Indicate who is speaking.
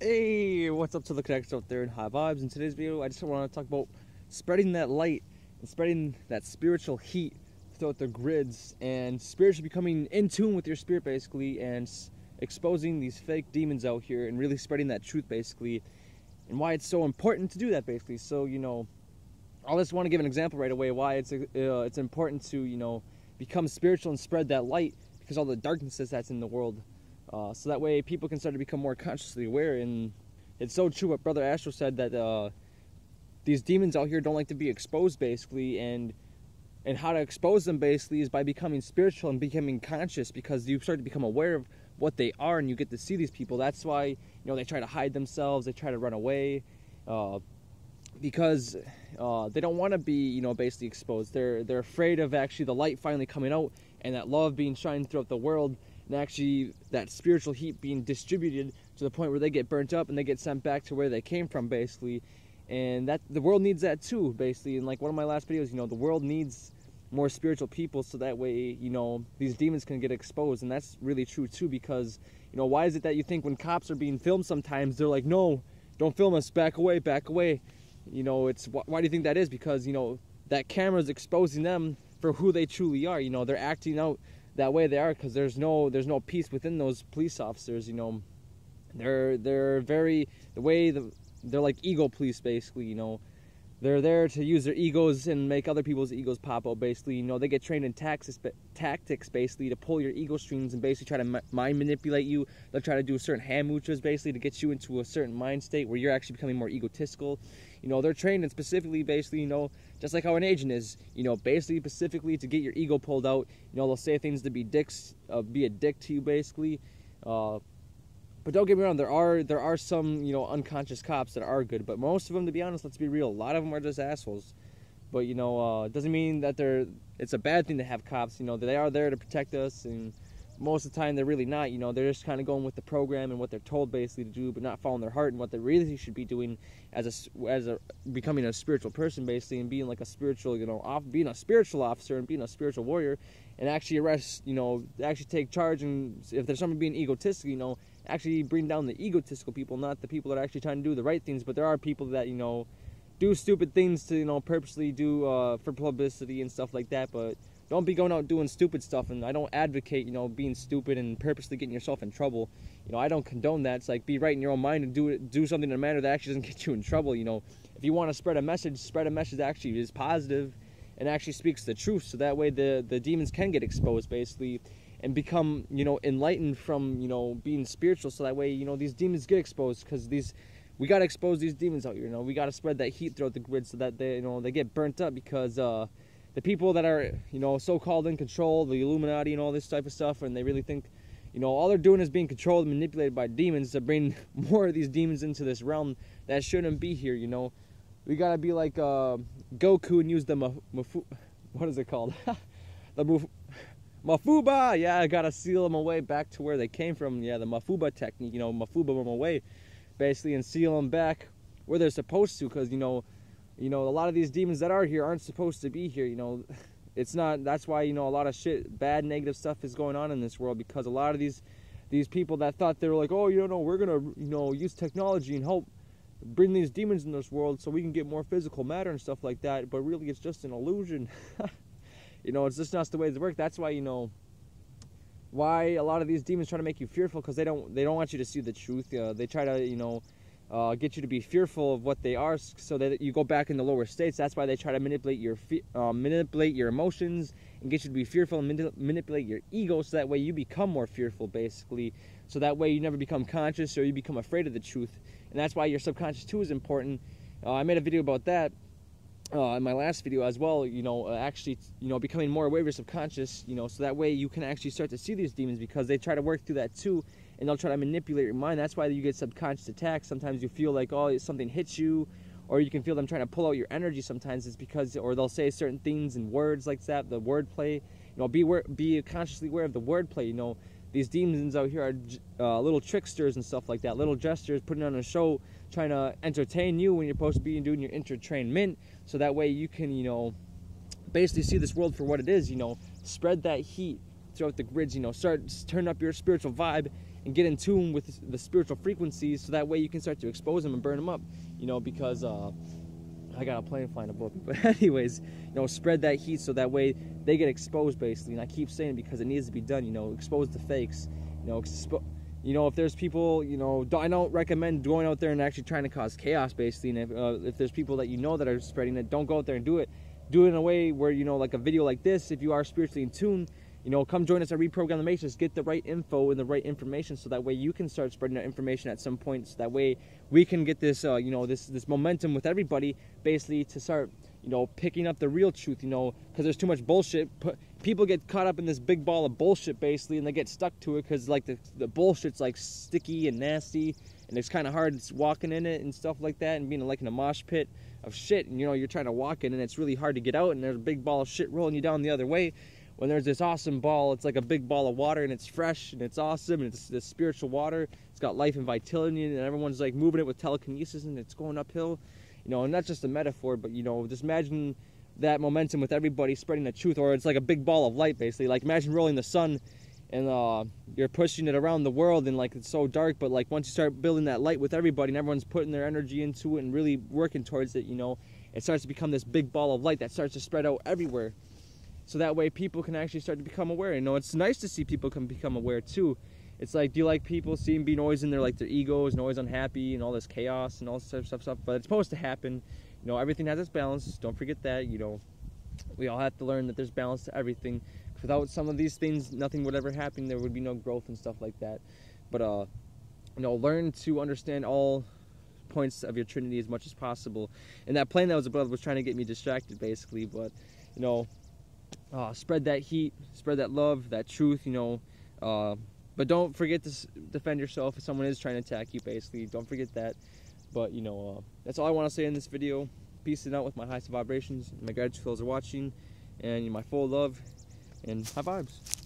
Speaker 1: Hey, what's up to the connectors out there in high vibes? In today's video, I just want to talk about spreading that light and spreading that spiritual heat throughout the grids and spiritually becoming in tune with your spirit basically, and exposing these fake demons out here and really spreading that truth basically, and why it's so important to do that basically. So, I just want to give an example right away why it's important to, become spiritual and spread that light, because all the darkness that's in the world. So that way people can start to become more consciously aware. And it's so true what Brother Astro said, that these demons out here don't like to be exposed basically, and how to expose them basically is by becoming spiritual and becoming conscious, because you start to become aware of what they are and you get to see these people. That's why they try to hide themselves, they try to run away, because they don't want to be basically exposed. They're afraid of actually the light finally coming out and that love being shined throughout the world, and actually that spiritual heat being distributed to the point where they get burnt up and they get sent back to where they came from basically. And that the world needs that too basically. And like one of my last videos, the world needs more spiritual people, so that way these demons can get exposed. And that's really true too, because why is it that you think when cops are being filmed sometimes they're like, no, don't film us, back away, back away? It's why do you think that is? Because that camera is exposing them for who they truly are. They're acting out that way they are because there's no peace within those police officers. They're very they're like ego police basically. They're there to use their egos and make other people's egos pop out basically. They get trained in tactics basically to pull your ego strings and basically try to mind manipulate you. They'll try to do certain hand moves basically to get you into a certain mind state where you're actually becoming more egotistical. They're trained and specifically basically, just like how an agent is, basically specifically to get your ego pulled out. They'll say things to be dicks, be a dick to you basically. But don't get me wrong, there are some unconscious cops that are good, but most of them, to be honest, let's be real, a lot of them are just assholes. But it doesn't mean that it's a bad thing to have cops. They are there to protect us, and most of the time they're really not. They're just kind of going with the program and what they're told basically to do, but not following their heart and what they really should be doing as becoming a spiritual person basically, and being like a spiritual, being a spiritual officer and being a spiritual warrior, and actually arrest, actually take charge. And if there's somebody being egotistical, actually bring down the egotistical people, not the people that are actually trying to do the right things. But there are people that do stupid things to purposely do for publicity and stuff like that. But don't be going out doing stupid stuff. And I don't advocate being stupid and purposely getting yourself in trouble. I don't condone that. It's like, be right in your own mind and do something in a manner that actually doesn't get you in trouble. If you want to spread a message that actually is positive and actually speaks the truth, so that way the demons can get exposed basically and become enlightened from being spiritual. So that way these demons get exposed, because we got to expose these demons out here. We got to spread that heat throughout the grid so that they they get burnt up, because the people that are so-called in control, the Illuminati and all this type of stuff, and they really think all they're doing is being controlled and manipulated by demons to bring more of these demons into this realm that shouldn't be here. We gotta be like Goku and use the what is it called? The Mafuba. Yeah, I gotta seal them away back to where they came from. Yeah, the Mafuba technique. Mafuba them away basically and seal them back where they're supposed to, because a lot of these demons that are here aren't supposed to be here. It's not. That's why a lot of shit, bad, negative stuff is going on in this world, because a lot of these people that thought they were like, oh, we're gonna use technology and help bring these demons in this world so we can get more physical matter and stuff like that, but really it's just an illusion. It's just not the way it works. That's why why a lot of these demons try to make you fearful, because they don't want you to see the truth. They try to get you to be fearful of what they are, so that you go back in the lower states. That's why they try to manipulate your emotions and get you to be fearful and manipulate your ego, so that way you become more fearful basically, so that way you never become conscious or you become afraid of the truth. And that's why your subconscious too is important. I made a video about that in my last video as well. Actually becoming more aware of your subconscious, so that way you can actually start to see these demons, because they try to work through that too, and they'll try to manipulate your mind. That's why you get subconscious attacks. Sometimes you feel like, oh, something hits you, or you can feel them trying to pull out your energy sometimes. It's because, or they'll say certain things in words like that, the wordplay. Be consciously aware of the wordplay. These demons out here are little tricksters and stuff like that, little jesters putting on a show, trying to entertain you when you're supposed to be doing your entertainment, so that way you can, basically see this world for what it is. Spread that heat throughout the grids, turn up your spiritual vibe and get in tune with the spiritual frequencies, so that way you can start to expose them and burn them up, you know, because I got a plane flying above me. But anyways, you know, spread that heat so that way they get exposed, basically. And I keep saying it because it needs to be done, you know, expose the fakes, you know, if there's people, you know, I don't recommend going out there and actually trying to cause chaos, basically. And if there's people that you know that are spreading it, don't go out there and do it. Do it in a way where, you know, like a video like this, if you are spiritually in tune, you know, come join us at Reprogram the Matrix. Get the right info and the right information, so that way you can start spreading that information at some point. So that way we can get this, you know, this momentum with everybody, basically, to start, you know, picking up the real truth, you know, because there's too much bullshit. People get caught up in this big ball of bullshit, basically, and they get stuck to it because, like, the bullshit's, like, sticky and nasty, and it's kind of hard walking in it and stuff like that, and being, like, in a mosh pit of shit, and, you know, you're trying to walk in, and it's really hard to get out, and there's a big ball of shit rolling you down the other way. When there's this awesome ball, it's like a big ball of water, and it's fresh, and it's awesome, and it's this spiritual water. It's got life and vitality, and everyone's, like, moving it with telekinesis, and it's going uphill. You know, and that's just a metaphor, but, you know, just imagine that momentum with everybody spreading the truth, or it's like a big ball of light, basically. Like, imagine rolling the sun, and you're pushing it around the world, and, like, it's so dark, but, like, once you start building that light with everybody, and everyone's putting their energy into it and really working towards it, you know, it starts to become this big ball of light that starts to spread out everywhere. So that way people can actually start to become aware. You know, it's nice to see people can become aware too. It's like, do you like people seeing being always in their, like, their egos and always unhappy and all this chaos and all this type of stuff? But it's supposed to happen. You know, everything has its balance. Don't forget that. You know, we all have to learn that there's balance to everything. Without some of these things, nothing would ever happen. There would be no growth and stuff like that. But you know, learn to understand all points of your Trinity as much as possible. And that plane that was above was trying to get me distracted, basically. But, you know, spread that heat, spread that love, that truth, you know. But don't forget to defend yourself if someone is trying to attack you, basically. Don't forget that. But, you know, that's all I want to say in this video. Peace out with my highest vibrations. My gratitude for those who are watching. And, you know, my full love. And high vibes.